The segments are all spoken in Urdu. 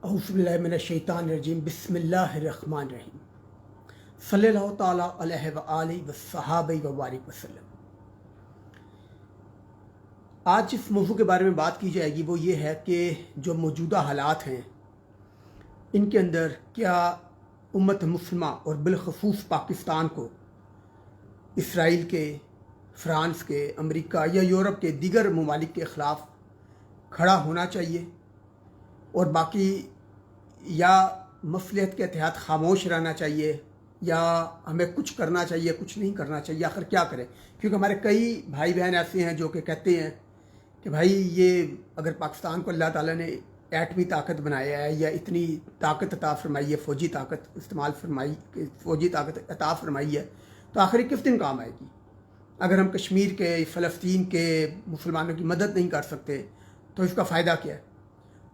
اعوذ باللہ من الشیطان الرجیم بسم اللہ الرحمن الرحیم صلی اللہ تعالیٰ علیہ وآلہ وصحابہ وبارک وسلم۔ آج جس موضوع کے بارے میں بات کی جائے گی وہ یہ ہے کہ جو موجودہ حالات ہیں ان کے اندر کیا امت مسلمہ اور بالخصوص پاکستان کو اسرائیل کے، فرانس کے، امریکہ یا یورپ کے دیگر ممالک کے خلاف کھڑا ہونا چاہیے اور باقی یا مصلحت کے تحت خاموش رہنا چاہیے یا ہمیں کچھ کرنا چاہیے، کچھ نہیں کرنا چاہیے، آخر کیا کریں؟ کیونکہ ہمارے کئی بھائی بہن ایسے ہیں جو کہ کہتے ہیں کہ بھائی یہ اگر پاکستان کو اللہ تعالیٰ نے ایٹمی طاقت بنایا ہے یا اتنی طاقت عطا فرمائی ہے، فوجی طاقت فوجی طاقت عطا فرمائی ہے تو آخر کس دن کام آئے گی؟ اگر ہم کشمیر کے، فلسطین کے مسلمانوں کی مدد نہیں کر سکتے تو اس کا فائدہ کیا ہے؟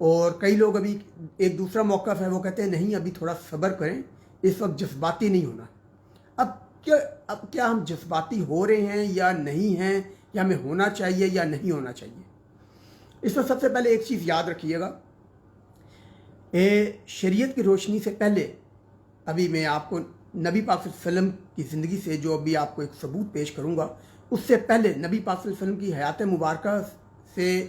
اور کئی لوگ ابھی ایک دوسرا موقف ہے، وہ کہتے ہیں نہیں ابھی تھوڑا صبر کریں، اس وقت جذباتی نہیں ہونا۔ اب کیا ہم جذباتی ہو رہے ہیں یا نہیں ہیں، یا ہمیں ہونا چاہیے یا نہیں ہونا چاہیے؟ اس میں سب سے پہلے ایک چیز یاد رکھیے گا، شریعت کی روشنی سے پہلے ابھی میں آپ کو نبی پاک صلی اللہ علیہ وسلم کی زندگی سے جو ابھی آپ کو ایک ثبوت پیش کروں گا، اس سے پہلے نبی پاک صلی اللہ علیہ وسلم کی حیات مبارکہ سے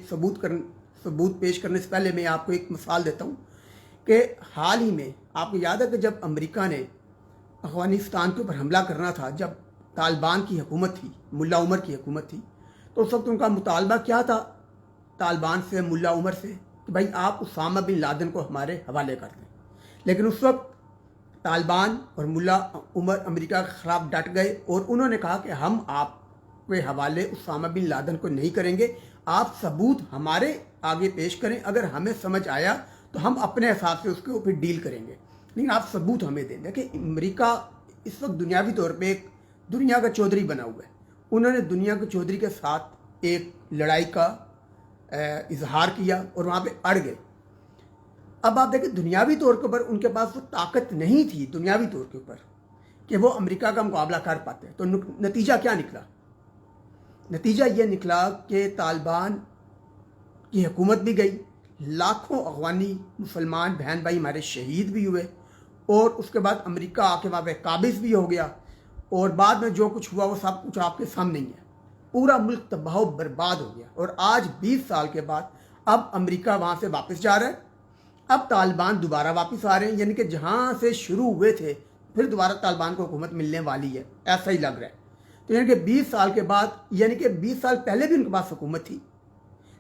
ثبوت پیش کرنے سے پہلے میں آپ کو ایک مثال دیتا ہوں کہ حال ہی میں آپ کو یاد ہے کہ جب امریکہ نے افغانستان کے اوپر حملہ کرنا تھا، جب طالبان کی حکومت تھی، ملا عمر کی حکومت تھی، تو اس وقت ان کا مطالبہ کیا تھا طالبان سے، ملا عمر سے، کہ بھائی آپ اسامہ بن لادن کو ہمارے حوالے کر دیں۔ لیکن اس وقت طالبان اور ملا عمر امریکہ کے خلاف ڈٹ گئے اور انہوں نے کہا کہ ہم آپ کے حوالے اسامہ بن لادن کو نہیں کریں گے، آپ ثبوت ہمارے آگے پیش کریں، اگر ہمیں سمجھ آیا تو ہم اپنے حساب سے اس کے اوپر ڈیل کریں گے، لیکن آپ ثبوت ہمیں دیں۔ دیکھیں امریکہ اس وقت دنیاوی طور پہ ایک دنیا کا چودھری بنا ہوا ہے، انہوں نے دنیا کے چودھری کے ساتھ ایک لڑائی کا اظہار کیا اور وہاں پہ اڑ گئے۔ اب آپ دیکھیں دنیاوی طور کے اوپر ان کے پاس وہ طاقت نہیں تھی دنیاوی طور کے اوپر کہ وہ امریکہ کا مقابلہ کر پاتے، تو نتیجہ کیا نکلا؟ نتیجہ یہ نکلا کہ طالبان کی حکومت بھی گئی، لاکھوں افغانی مسلمان بہن بھائی ہمارے شہید بھی ہوئے، اور اس کے بعد امریکہ آ کے وہاں پہ قابض بھی ہو گیا، اور بعد میں جو کچھ ہوا وہ سب کچھ آپ کے سامنے ہی ہے، پورا ملک تباہ و برباد ہو گیا۔ اور آج 20 سال کے بعد اب امریکہ وہاں سے واپس جا رہا ہے، اب طالبان دوبارہ واپس آ رہے ہیں، یعنی کہ جہاں سے شروع ہوئے تھے پھر دوبارہ طالبان کو حکومت ملنے والی ہے، ایسا ہی لگ رہا ہے۔ تو یعنی کہ 20 سال کے بعد، یعنی کہ 20 سال پہلے بھی ان کے پاس حکومت تھی،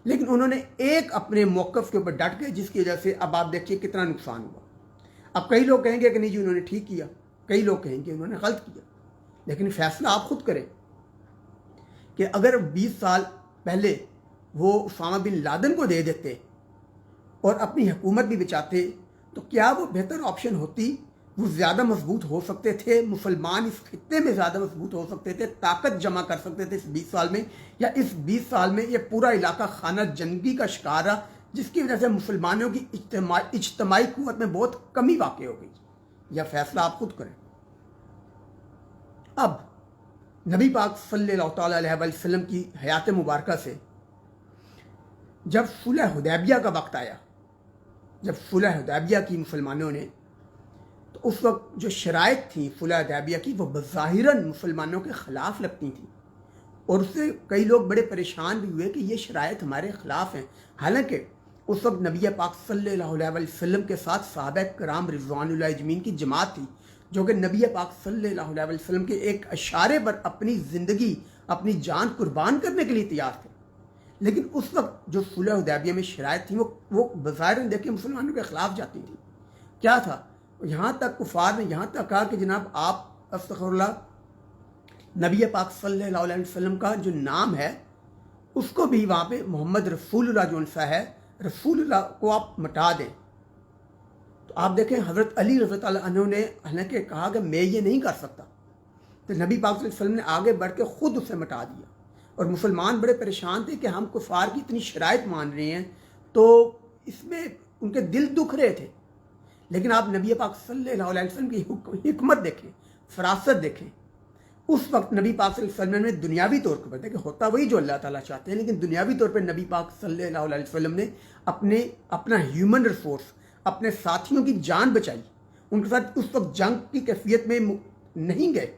لیکن انہوں نے ایک اپنے موقف کے اوپر ڈٹ گئے، جس کی وجہ سے اب آپ دیکھیے کتنا نقصان ہوا۔ اب کئی لوگ کہیں گے کہ نہیں جی انہوں نے ٹھیک کیا، کئی لوگ کہیں گے انہوں نے غلط کیا، لیکن فیصلہ آپ خود کریں کہ اگر 20 سال پہلے وہ اسامہ بن لادن کو دے دیتے اور اپنی حکومت بھی بچاتے تو کیا وہ بہتر آپشن ہوتی؟ وہ زیادہ مضبوط ہو سکتے تھے، مسلمان اس خطے میں زیادہ مضبوط ہو سکتے تھے، طاقت جمع کر سکتے تھے اس 20 سال میں، یا اس 20 سال میں یہ پورا علاقہ خانہ جنگی کا شکار رہا، جس کی وجہ سے مسلمانوں کی اجتماعی قوت میں بہت کمی واقع ہو گئی۔ یا فیصلہ آپ خود کریں۔ اب نبی پاک صلی اللہ تعالیٰ علیہ وسلم کی حیات مبارکہ سے جب صلح حدیبیہ کا وقت آیا، جب صلح حدیبیہ کی مسلمانوں نے، تو اس وقت جو شرائط تھیں صلح حدیبیہ کی وہ بظاہراً مسلمانوں کے خلاف لگتی تھیں، اور اس سے کئی لوگ بڑے پریشان بھی ہوئے کہ یہ شرائط ہمارے خلاف ہیں، حالانکہ اس وقت نبی پاک صلی اللہ علیہ وسلم کے ساتھ صحابہ کرام رضوان اللہ اجمعین کی جماعت تھی، جو کہ نبی پاک صلی اللہ علیہ وسلم کے ایک اشارے پر اپنی زندگی، اپنی جان قربان کرنے کے لیے تیار تھے۔ لیکن اس وقت جو صلح حدیبیہ میں شرائط تھیں وہ بظاہراً دیکھیں مسلمانوں کے خلاف جاتی تھیں۔ کیا تھا؟ یہاں تک کفار نے یہاں تک کہا کہ جناب آپ استغفر اللہ، نبی پاک صلی اللہ علیہ وسلم کا جو نام ہے اس کو بھی وہاں پہ محمد رسول اللہ جو انسا ہے، رسول اللہ کو آپ مٹا دیں۔ تو آپ دیکھیں حضرت علی رضی اللہ عنہ نے حالانکہ کہا کہ میں یہ نہیں کر سکتا، تو نبی پاک صلی اللہ علیہ وسلم نے آگے بڑھ کے خود اسے مٹا دیا، اور مسلمان بڑے پریشان تھے کہ ہم کفار کی اتنی شرائط مان رہے ہیں، تو اس میں ان کے دل دکھ رہے تھے۔ لیکن آپ نبی پاک صلی اللہ علیہ وسلم کی حکمت دیکھیں، فراست دیکھیں۔ اس وقت نبی پاک صلی اللہ علیہ وسلم نے دنیاوی طور پر دیکھیں ہوتا وہی جو اللہ تعالیٰ چاہتے ہیں، لیکن دنیاوی طور پر نبی پاک صلی اللہ علیہ وسلم نے اپنا ہیومن ریسورس، اپنے ساتھیوں کی جان بچائی، ان کے ساتھ اس وقت جنگ کی کیفیت میں نہیں گئے،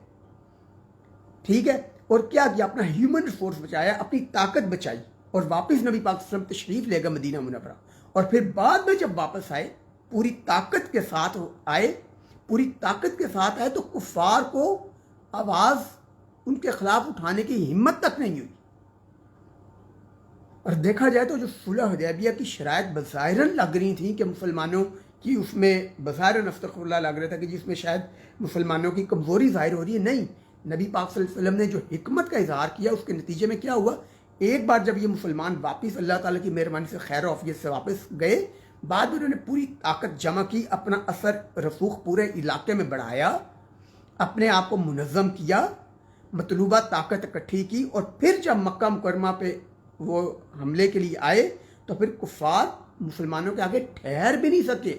ٹھیک ہے، اور کیا کیا، اپنا ہیومن ریسورس بچایا، اپنی طاقت بچائی، اور واپس نبی پاک صلی اللہ علیہ وسلم تشریف لے گا مدینہ منورہ، اور پھر بعد میں جب واپس آئے پوری طاقت کے ساتھ آئے تو کفار کو آواز ان کے خلاف اٹھانے کی ہمت تک نہیں ہوئی۔ اور دیکھا جائے تو جو صلح حدیبیہ کی شرائط بظاہراً لگ رہی تھیں کہ مسلمانوں کی اس میں بظاہراً استغفر اللہ لگ رہا تھا کہ جس میں شاید مسلمانوں کی کمزوری ظاہر ہو رہی ہے، نہیں، نبی پاک صلی اللہ علیہ وسلم نے جو حکمت کا اظہار کیا اس کے نتیجے میں کیا ہوا، ایک بار جب یہ مسلمان واپس اللہ تعالیٰ کی مہربانی سے خیر و عافیت سے واپس گئے، بعد میں انہوں نے پوری طاقت جمع کی، اپنا اثر رسوخ پورے علاقے میں بڑھایا، اپنے آپ کو منظم کیا، مطلوبہ طاقت اکٹھی کی، اور پھر جب مکہ مکرمہ پہ وہ حملے کے لیے آئے تو پھر کفار مسلمانوں کے آگے ٹھہر بھی نہیں سکے۔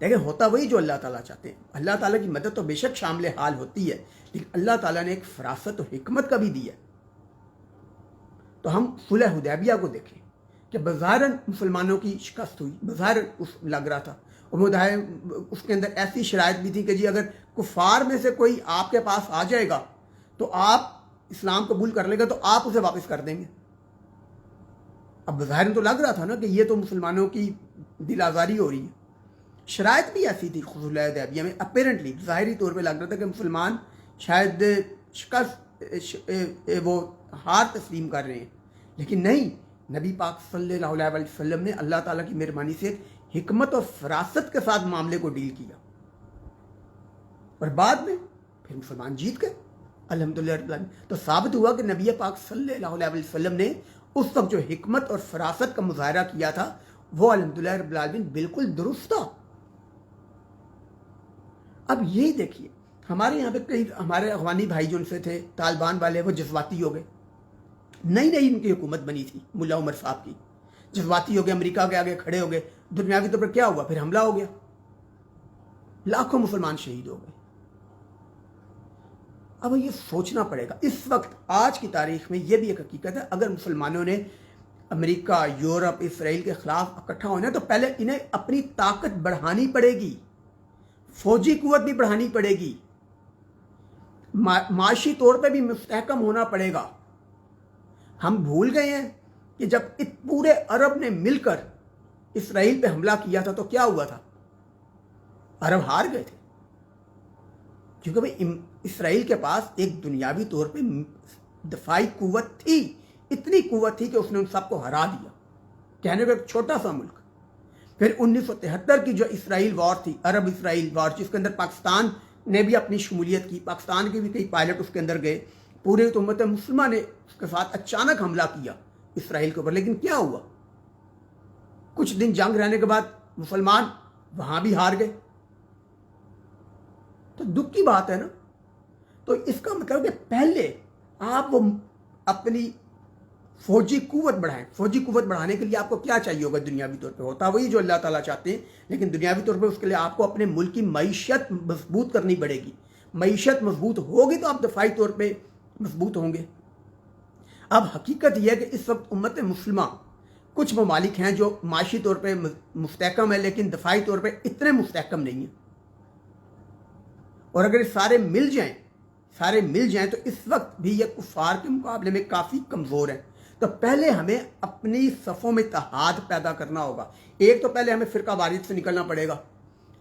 دیکھیں، ہوتا وہی جو اللہ تعالیٰ چاہتے ہیں۔ اللہ تعالیٰ کی مدد تو بے شک شامل حال ہوتی ہے، لیکن اللہ تعالیٰ نے ایک فراست و حکمت کا بھی دی ہے۔ تو ہم صلح حدیبیہ کو دیکھیں کہ بظاہراً مسلمانوں کی شکست ہوئی، بظاہراً لگ رہا تھا، اور اس کے اندر ایسی شرائط بھی تھی کہ جی اگر کفار میں سے کوئی آپ کے پاس آ جائے گا تو آپ اسلام قبول کر لے گا تو آپ اسے واپس کر دیں گے۔ اب بظاہر تو لگ رہا تھا نا کہ یہ تو مسلمانوں کی دل آزاری ہو رہی ہے۔ شرائط بھی ایسی تھی صلح حدیبیہ میں، اپیرنٹلی ظاہری طور پہ لگ رہا تھا کہ مسلمان شاید وہ ہار تسلیم کر رہے ہیں، لیکن نہیں، نبی پاک صلی اللہ علیہ وسلم نے اللہ تعالیٰ کی مہربانی سے حکمت اور فراست کے ساتھ معاملے کو ڈیل کیا، اور بعد میں پھر مسلمان جیت گئے الحمدللہ رب العالمین۔ تو ثابت ہوا کہ نبی پاک صلی اللہ علیہ وسلم نے اس وقت جو حکمت اور فراست کا مظاہرہ کیا تھا وہ الحمدللہ رب العالمین بالکل درست تھا۔ اب یہی دیکھیے، ہمارے یہاں پہ کئی ہمارے افغانی بھائی جو ان سے تھے طالبان والے، وہ جذباتی ہو گئے، نئی ان کی حکومت بنی تھی ملا عمر صاحب کی، جذباتی ہو گئے، امریکہ کے آگے کھڑے ہو گئے، دنیاوی طور پر کیا ہوا، پھر حملہ ہو گیا، لاکھوں مسلمان شہید ہو گئے۔ اب یہ سوچنا پڑے گا، اس وقت آج کی تاریخ میں یہ بھی ایک حقیقت ہے، اگر مسلمانوں نے امریکہ، یورپ، اسرائیل کے خلاف اکٹھا ہونا ہے تو پہلے انہیں اپنی طاقت بڑھانی پڑے گی، فوجی قوت بھی بڑھانی پڑے گی، معاشی طور پہ بھی مستحکم ہونا پڑے گا۔ ہم بھول گئے ہیں کہ جب پورے عرب نے مل کر اسرائیل پہ حملہ کیا تھا تو کیا ہوا تھا، عرب ہار گئے تھے، کیونکہ بھائی اسرائیل کے پاس ایک دنیاوی طور پہ دفاعی قوت تھی، اتنی قوت تھی کہ اس نے ان سب کو ہرا دیا، کہنے کو ایک چھوٹا سا ملک۔ پھر 1973 کی جو اسرائیل وار تھی، عرب اسرائیل وار، جس کے اندر پاکستان نے بھی اپنی شمولیت کی، پاکستان کے بھی کئی پائلٹ اس کے اندر گئے، پورے امت مسلمہ نے اس کے ساتھ اچانک حملہ کیا اسرائیل کے اوپر، لیکن کیا ہوا، کچھ دن جنگ رہنے کے بعد مسلمان وہاں بھی ہار گئے۔ تو دکھ کی بات ہے نا۔ تو اس کا مطلب کہ پہلے آپ وہ اپنی فوجی قوت بڑھائیں، فوجی قوت بڑھانے کے لیے آپ کو کیا چاہیے ہوگا دنیاوی طور پہ، ہوتا وہی جو اللہ تعالیٰ چاہتے ہیں، لیکن دنیاوی طور پہ اس کے لیے آپ کو اپنے ملک کی معیشت مضبوط کرنی پڑے گی، معیشت مضبوط ہوگی تو آپ دفاعی طور پہ مضبوط ہوں گے۔ اب حقیقت یہ ہے کہ اس وقت امت مسلمہ کچھ ممالک ہیں جو معاشی طور پہ مستحکم ہے لیکن دفاعی طور پہ اتنے مستحکم نہیں ہیں، اور اگر سارے مل جائیں تو اس وقت بھی یہ کفار کے مقابلے میں کافی کمزور ہیں۔ تو پہلے ہمیں اپنی صفوں میں اتحاد پیدا کرنا ہوگا۔ ایک تو پہلے ہمیں فرقہ واریت سے نکلنا پڑے گا۔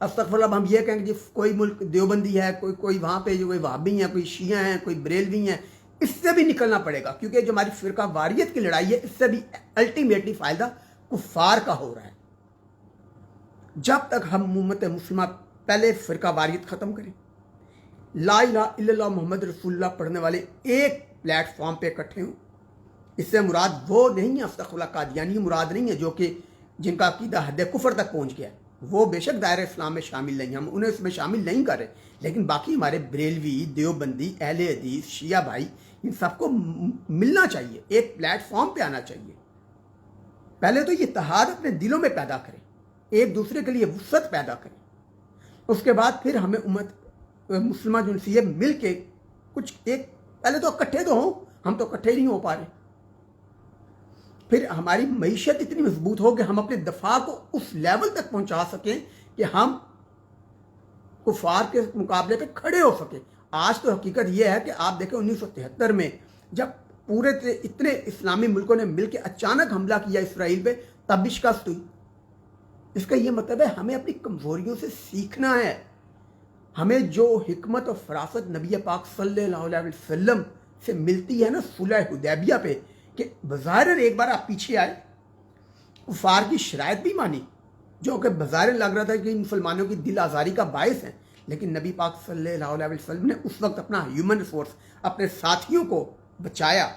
استغفر اللہ، ہم یہ کہیں گے کوئی ملک دیوبندی ہے، کوئی وہاں پہ جو کوئی وہابی ہیں، کوئی شیعہ ہیں، کوئی بریلوی ہیں، اس سے بھی نکلنا پڑے گا، کیونکہ جو ہماری فرقہ واریت کی لڑائی ہے اس سے بھی الٹیمیٹلی فائدہ کفار کا ہو رہا ہے۔ جب تک ہم امت مسلمہ پہلے فرقہ واریت ختم کریں، لا الہ الا اللہ محمد رسول اللہ پڑھنے والے ایک پلیٹ فارم پہ اکٹھے ہوں، اس سے مراد وہ نہیں ہے، استغفر اللہ، قادیانی مراد نہیں ہے جو کہ جن کا عقیدہ حد کفر تک پہنچ گیا ہے، وہ بے شک دائرہ اسلام میں شامل نہیں، ہم انہیں اس میں شامل نہیں کر رہے، لیکن باقی ہمارے بریلوی، دیوبندی، اہل حدیث، شیعہ بھائی، ان سب کو ملنا چاہیے، ایک پلیٹ فارم پہ آنا چاہیے۔ پہلے تو یہ اتحاد اپنے دلوں میں پیدا کریں، ایک دوسرے کے لیے وسعت پیدا کریں، اس کے بعد پھر ہمیں امت مسلمہ جو سے یہ مل کے کچھ ایک پہلے تو اکٹھے تو ہوں، ہم تو اکٹھے نہیں ہو پا رہے، پھر ہماری معیشت اتنی مضبوط ہو کہ ہم اپنے دفاع کو اس لیول تک پہنچا سکیں کہ ہم کفار کے مقابلے پہ کھڑے ہو سکیں. آج تو حقیقت یہ ہے کہ آپ دیکھیں 1973 میں جب پورے اتنے اسلامی ملکوں نے مل کے اچانک حملہ کیا اسرائیل پہ, تب بھی شکست ہوئی. اس کا یہ مطلب ہے ہمیں اپنی کمزوریوں سے سیکھنا ہے. ہمیں جو حکمت اور فراست نبی پاک صلی اللہ علیہ وسلم سے ملتی ہے نا صلح حدیبیہ پہ, کہ بظاہر ایک بار آپ پیچھے آئے, کفار کی شرائط بھی مانی جو کہ بظاہر لگ رہا تھا کہ مسلمانوں کی دل آزاری کا باعث ہے, لیکن نبی پاک صلی اللہ علیہ وسلم نے اس وقت اپنا ہیومن ریسورس, اپنے ساتھیوں کو بچایا,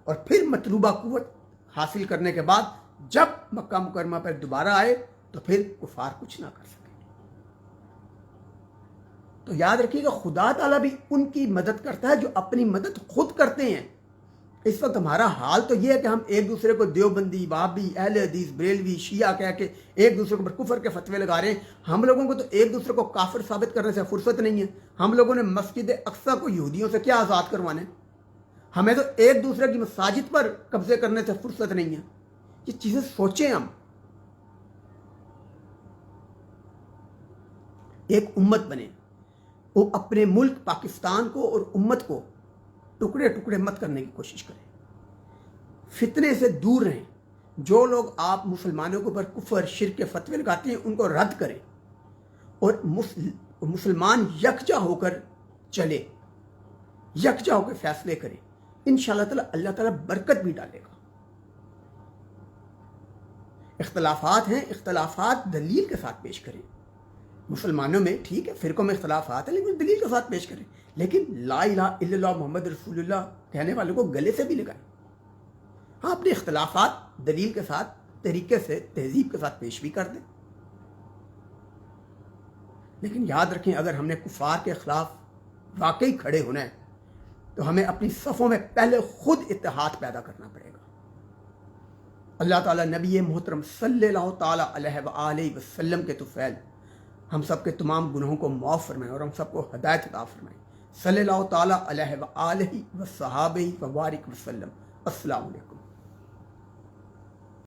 اور پھر مطلوبہ قوت حاصل کرنے کے بعد جب مکہ مکرمہ پر دوبارہ آئے تو پھر کفار کچھ نہ کر سکے. تو یاد رکھیے گا خدا تعالیٰ بھی ان کی مدد کرتا ہے جو اپنی مدد خود کرتے ہیں. اس وقت ہمارا حال تو یہ ہے کہ ہم ایک دوسرے کو دیوبندی, وہابی, اہل حدیث, بریلوی, شیعہ کہہ کے ایک دوسرے کو کفر کے فتوے لگا رہے ہیں. ہم لوگوں کو تو ایک دوسرے کو کافر ثابت کرنے سے فرصت نہیں ہے. ہم لوگوں نے مسجد اقصیٰ کو یہودیوں سے کیا آزاد کروانے, ہمیں تو ایک دوسرے کی مساجد پر قبضے کرنے سے فرصت نہیں ہے. یہ چیزیں سوچیں. ہم ایک امت بنے, وہ اپنے ملک پاکستان کو اور امت کو ٹکڑے ٹکڑے مت کرنے کی کوشش کریں, فتنے سے دور رہیں. جو لوگ آپ مسلمانوں کے اوپر کفر شرک کے فتوے لگاتے ہیں ان کو رد کریں, اور مسلمان یکجا ہو کر چلے, یکجا ہو کے فیصلے کریں. انشاءاللہ تعالی اللہ تعالیٰ برکت بھی ڈالے گا. اختلافات ہیں, اختلافات دلیل کے ساتھ پیش کریں. مسلمانوں میں ٹھیک ہے فرقوں میں اختلافات ہیں, لیکن دلیل کے ساتھ پیش کریں. لیکن لا الہ الا اللہ محمد رسول اللہ کہنے والوں کو گلے سے بھی لگائیں. ہاں اپنے اختلافات دلیل کے ساتھ, طریقے سے, تہذیب کے ساتھ پیش بھی کر دیں. لیکن یاد رکھیں اگر ہم نے کفار کے خلاف واقعی کھڑے ہونا ہے تو ہمیں اپنی صفوں میں پہلے خود اتحاد پیدا کرنا پڑے گا. اللہ تعالیٰ نبی محترم صلی اللہ تعالیٰ علیہ وآلہ وسلم کے طفیل ہم سب کے تمام گناہوں کو معاف فرمائیں اور ہم سب کو ہدایت عطا فرمائیں. صلی اللہ تعالیٰ علیہ وآلہ وصحابہ وبارک وسلم. السلام علیکم.